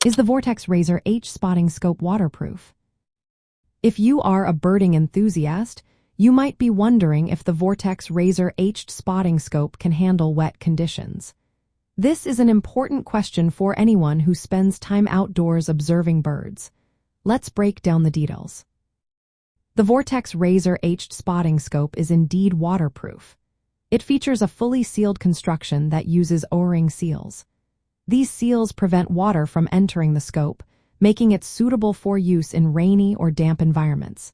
Is the Vortex Razor H spotting scope waterproof? If you are a birding enthusiast, you might be wondering if the Vortex Razor H spotting scope can handle wet conditions. This is an important question for anyone who spends time outdoors observing birds. Let's break down the details. The Vortex Razor H spotting scope is indeed waterproof. It features a fully sealed construction that uses O-ring seals. These seals prevent water from entering the scope, making it suitable for use in rainy or damp environments.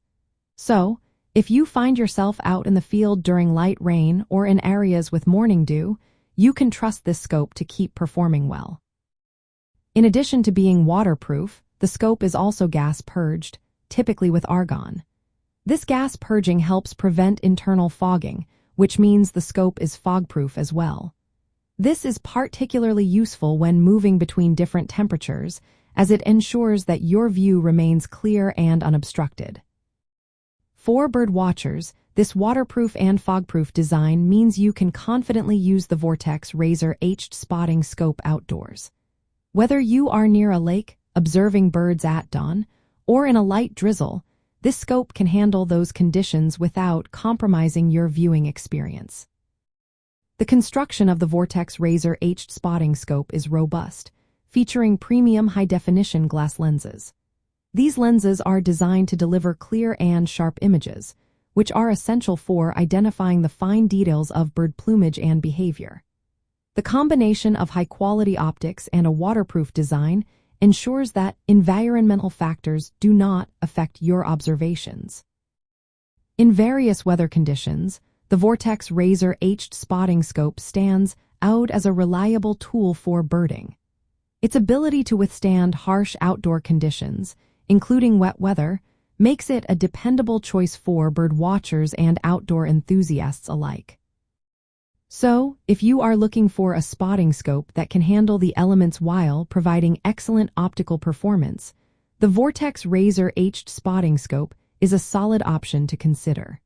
So, if you find yourself out in the field during light rain or in areas with morning dew, you can trust this scope to keep performing well. In addition to being waterproof, the scope is also gas purged, typically with argon. This gas purging helps prevent internal fogging, which means the scope is fogproof as well. This is particularly useful when moving between different temperatures, as it ensures that your view remains clear and unobstructed. For bird watchers, this waterproof and fogproof design means you can confidently use the Vortex Razor H spotting scope outdoors. Whether you are near a lake, observing birds at dawn, or in a light drizzle, this scope can handle those conditions without compromising your viewing experience. The construction of the Vortex Razor H spotting scope is robust, featuring premium high-definition glass lenses. These lenses are designed to deliver clear and sharp images, which are essential for identifying the fine details of bird plumage and behavior. The combination of high-quality optics and a waterproof design ensures that environmental factors do not affect your observations. In various weather conditions, the Vortex Razor H spotting scope stands out as a reliable tool for birding. Its ability to withstand harsh outdoor conditions, including wet weather, makes it a dependable choice for bird watchers and outdoor enthusiasts alike. So, if you are looking for a spotting scope that can handle the elements while providing excellent optical performance, the Vortex Razor H spotting scope is a solid option to consider.